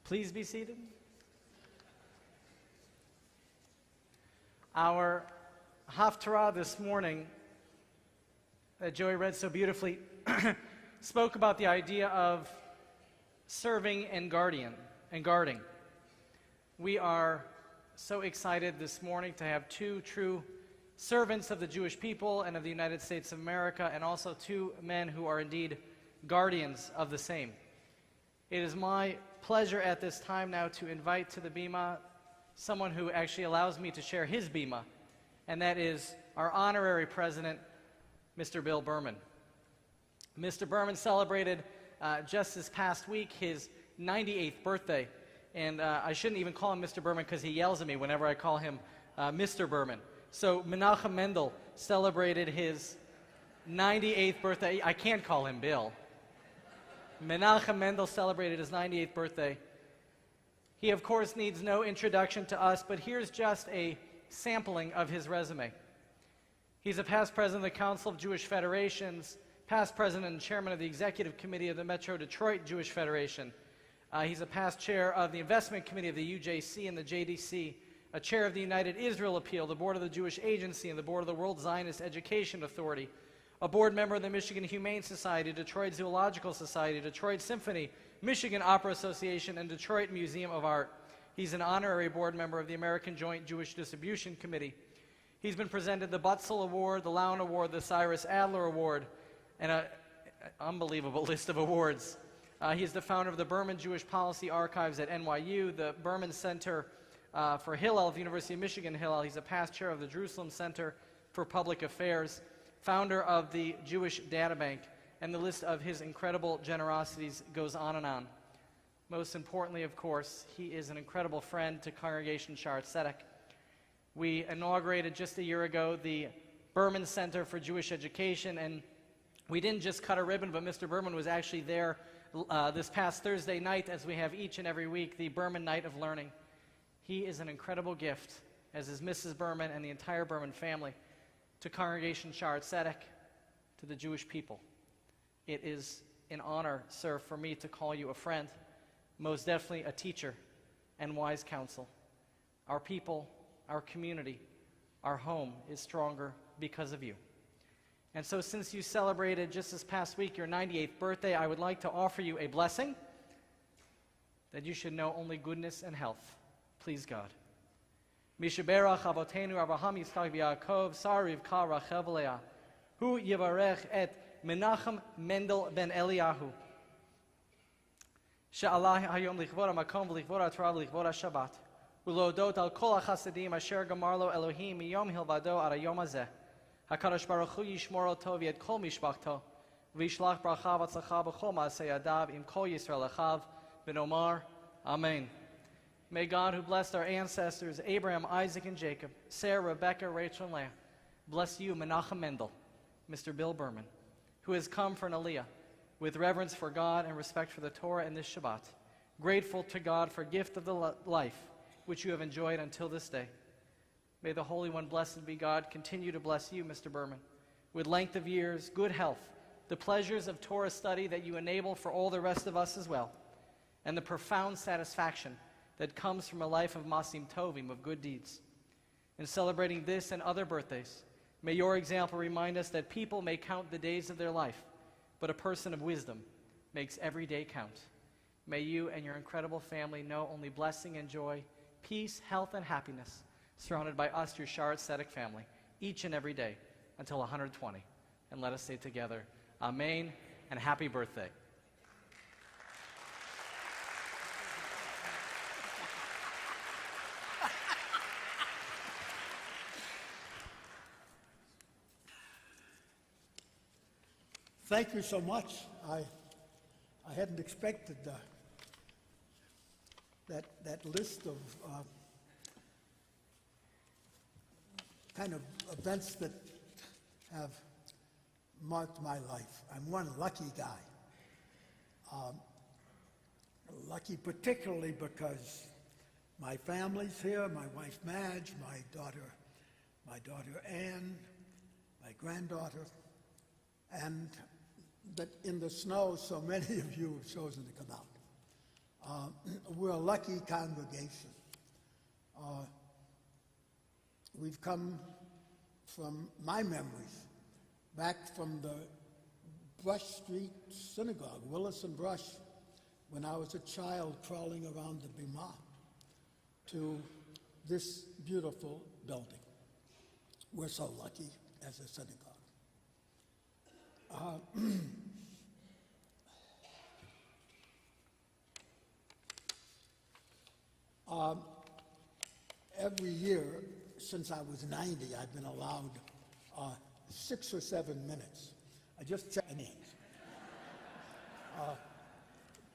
Please be seated. Our Haftarah this morning that Joey read so beautifully spoke about the idea of serving and guarding. We are so excited this morning to have two true servants of the Jewish people and of the United States of America, and also two men who are indeed guardians of the same. It is my pleasure at this time now to invite to the bima someone who actually allows me to share his bima, and that is our honorary president, Mr. Bill Berman. Mr. Berman celebrated just this past week his 98th birthday, and I shouldn't even call him Mr. Berman because he yells at me whenever I call him Mr. Berman. So Menachem Mendel celebrated his 98th birthday. I can't call him Bill. Menachem Mendel celebrated his 98th birthday. He, of course, needs no introduction to us, but here's just a sampling of his resume. He's a past president of the Council of Jewish Federations, past president and chairman of the Executive Committee of the Metro Detroit Jewish Federation. He's a past chair of the Investment Committee of the UJC and the JDC, a chair of the United Israel Appeal, the board of the Jewish Agency, and the board of the World Zionist Education Authority, a board member of the Michigan Humane Society, Detroit Zoological Society, Detroit Symphony, Michigan Opera Association, and Detroit Museum of Art. He's an honorary board member of the American Joint Jewish Distribution Committee. He's been presented the Butzel Award, the Lown Award, the Cyrus Adler Award, and an unbelievable list of awards. He is the founder of the Berman Jewish Policy Archives at NYU, the Berman Center for Hillel of the University of Michigan Hillel. He's a past chair of the Jerusalem Center for Public Affairs, founder of the Jewish Data Bank, and the list of his incredible generosities goes on and on. Most importantly, of course, he is an incredible friend to Congregation Shaarey Zedek. We inaugurated just a year ago the Berman Center for Jewish Education, and we didn't just cut a ribbon, but Mr. Berman was actually there this past Thursday night, as we have each and every week, the Berman Night of Learning. He is an incredible gift, as is Mrs. Berman and the entire Berman family, to Congregation Shaarey Zedek, to the Jewish people. It is an honor, sir, for me to call you a friend, most definitely a teacher and wise counsel. Our people, our community, our home is stronger because of you. And so since you celebrated just this past week your 98th birthday, I would like to offer you a blessing that you should know only goodness and health. Please, God. Mishaberach Avotenu Avraham Yitzchak v'Yaakov Sar Rivka Rachel v'Leah Hu Yivarech et Menachem Mendel ben Eliyahu She'allah hayom lichvod hamakom v'lichvod ha'Torah v'lichvod ha'Shabbat u'lodot al kol ha'chasadim asher gamar lo Elohim miyom hilvado ad hayom hazeh HaKadosh Baruch Hu yishmor oto v'yet kol mishpachto v'yishlach bracha v'atzlacha b'chol ma'aseh yadav im kol Yisrael echav v'nomar Amen. May God, who blessed our ancestors, Abraham, Isaac, and Jacob, Sarah, Rebecca, Rachel, and Leah, bless you, Menachem Mendel, Mr. Bill Berman, who has come for an aliyah with reverence for God and respect for the Torah and this Shabbat, grateful to God for gift of the life which you have enjoyed until this day. May the Holy One, blessed be God, continue to bless you, Mr. Berman, with length of years, good health, the pleasures of Torah study that you enable for all the rest of us as well, and the profound satisfaction that comes from a life of masim tovim, of good deeds. In celebrating this and other birthdays, may your example remind us that people may count the days of their life, but a person of wisdom makes every day count. May you and your incredible family know only blessing and joy, peace, health, and happiness, surrounded by us, your Shaarey Zedek family, each and every day until 120. And let us say together, Amen, and happy birthday. Thank you so much. I hadn't expected that list of kind of events that have marked my life. I'm one lucky guy. Lucky particularly because my family's here, my wife Madge, my daughter Ann, my granddaughter, and that in the snow so many of you have chosen to come out. We're a lucky congregation. We've come from my memories back from the Brush Street Synagogue, Willis and Brush, when I was a child crawling around the Berman, to this beautiful building. We're so lucky as a synagogue. Every year since I was 90, I've been allowed 6 or 7 minutes. I just checked my names.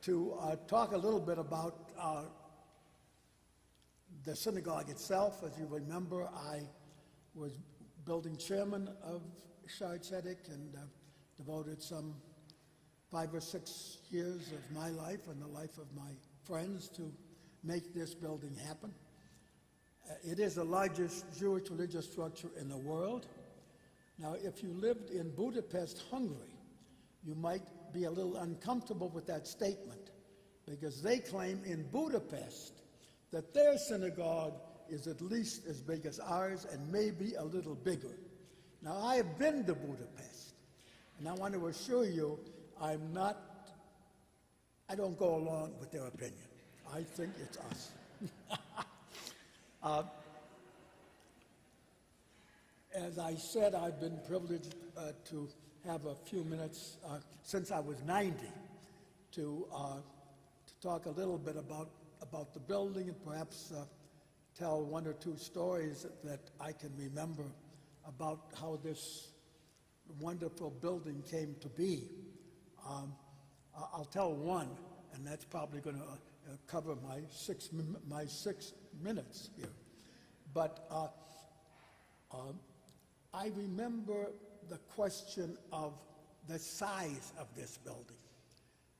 To talk a little bit about the synagogue itself. As you remember, I was building chairman of Shaarey Zedek and devoted some 5 or 6 years of my life and the life of my friends to make this building happen. It is the largest Jewish religious structure in the world. Now, if you lived in Budapest, Hungary, you might be a little uncomfortable with that statement because they claim in Budapest that their synagogue is at least as big as ours and maybe a little bigger. Now, I have been to Budapest, and I want to assure you I don't go along with their opinion. I think it's us. As I said, I've been privileged to have a few minutes since I was 90 to talk a little bit about the building and perhaps tell 1 or 2 stories that I can remember about how this wonderful building came to be. I'll tell one, and that's probably going to cover my 6 minutes here. But I remember the question of the size of this building.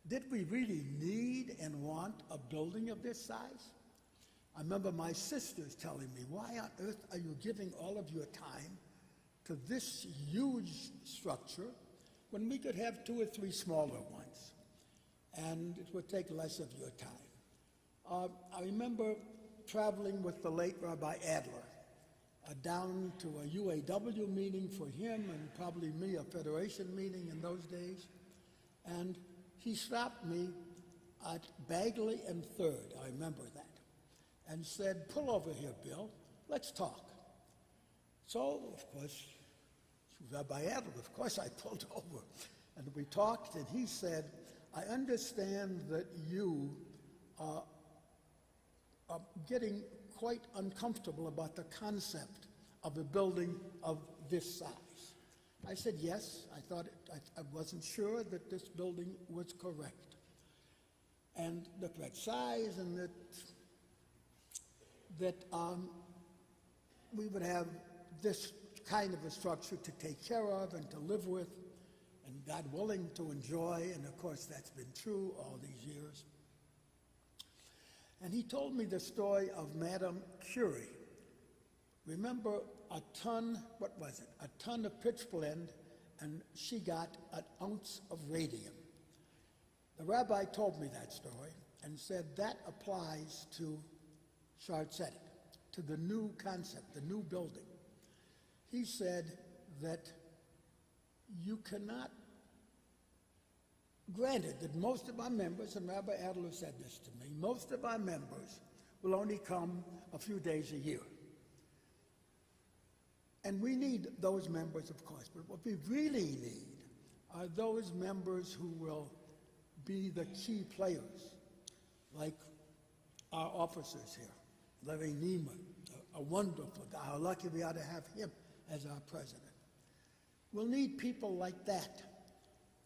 Did we really need and want a building of this size? I remember my sisters telling me, why on earth are you giving all of your time to this huge structure when we could have 2 or 3 smaller ones, and it would take less of your time? I remember traveling with the late Rabbi Adler down to a UAW meeting for him and probably me, a Federation meeting in those days, and he stopped me at Bagley and 3rd, I remember that, and said, pull over here, Bill, let's talk. So, of course, Rabbi Adler, of course I pulled over, and we talked, and he said, I understand that you are getting quite uncomfortable about the concept of a building of this size. I said, yes, I wasn't sure that this building was correct. And the correct size, and that we would have this kind of a structure to take care of and to live with, and God willing to enjoy, and of course that's been true all these years. And he told me the story of Madame Curie. Remember a ton of pitch blende, and she got an ounce of radium. The rabbi told me that story and said that applies to Shaarey Zedek, to the new concept, the new building. He said that you cannot, granted that most of our members, and Rabbi Adler said this to me, most of our members will only come a few days a year. And we need those members, of course, but what we really need are those members who will be the key players, like our officers here, Larry Neiman, a wonderful guy. How lucky we are to have him as our president. We'll need people like that,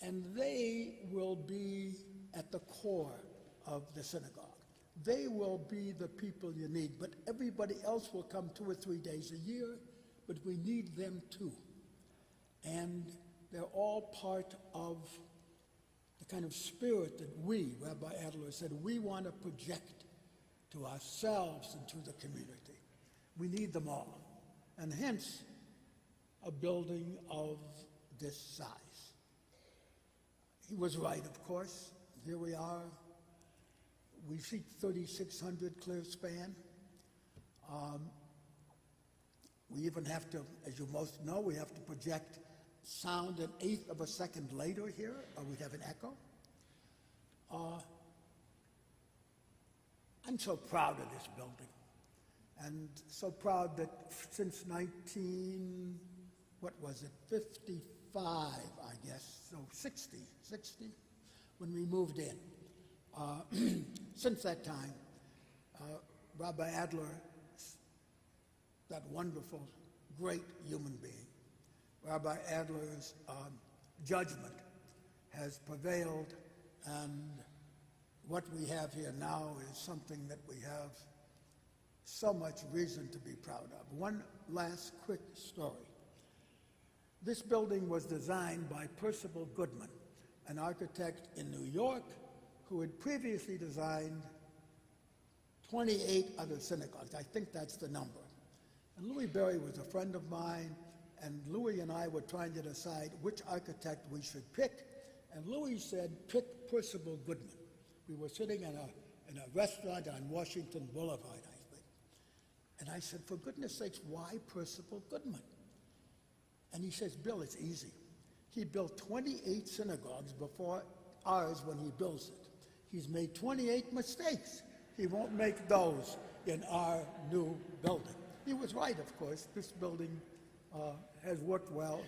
and they will be at the core of the synagogue. They will be the people you need, but everybody else will come 2 or 3 days a year, but we need them too. And they're all part of the kind of spirit that we, Rabbi Adler said, we want to project to ourselves and to the community. We need them all, and hence a building of this size. He was right, of course. Here we are. We seat 3,600 clear span. We even have to, as you most know, we have to project sound an eighth of a second later here, or we'd have an echo. I'm so proud of this building, and so proud that since 55, I guess, so 60, when we moved in. Since that time, Rabbi Adler, that wonderful, great human being, Rabbi Adler's judgment has prevailed, and what we have here now is something that we have so much reason to be proud of. One last quick story. This building was designed by Percival Goodman, an architect in New York who had previously designed 28 other synagogues. I think that's the number. And Louis Berry was a friend of mine, and Louis and I were trying to decide which architect we should pick, and Louis said, pick Percival Goodman. We were sitting in a restaurant on Washington Boulevard, I think. And I said, for goodness sakes, why Percival Goodman? And he says, Bill, it's easy. He built 28 synagogues before ours when he builds it. He's made 28 mistakes. He won't make those in our new building. He was right, of course. This building has worked well.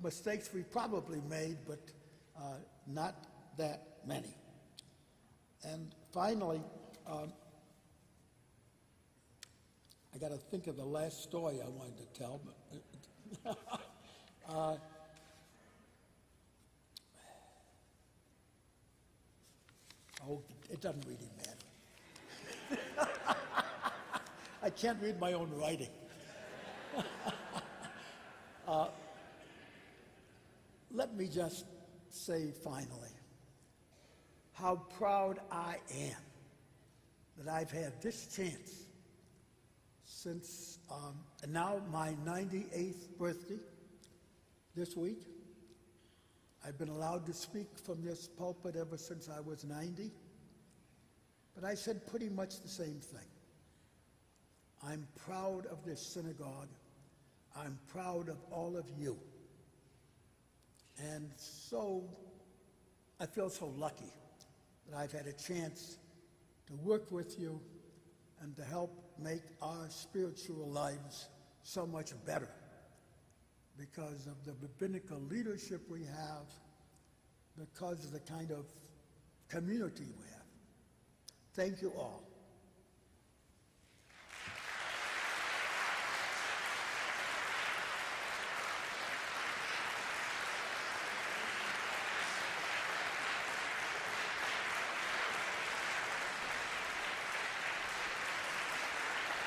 Mistakes we probably made, but not that many. And finally, I got to think of the last story I wanted to tell. But oh, it doesn't really matter. I can't read my own writing. Let me just say finally how proud I am that I've had this chance since now my 98th birthday this week. I've been allowed to speak from this pulpit ever since I was 90, but I said pretty much the same thing. I'm proud of this synagogue. I'm proud of all of you. And so I feel so lucky that I've had a chance to work with you and to help make our spiritual lives so much better because of the rabbinical leadership we have, because of the kind of community we have. Thank you all.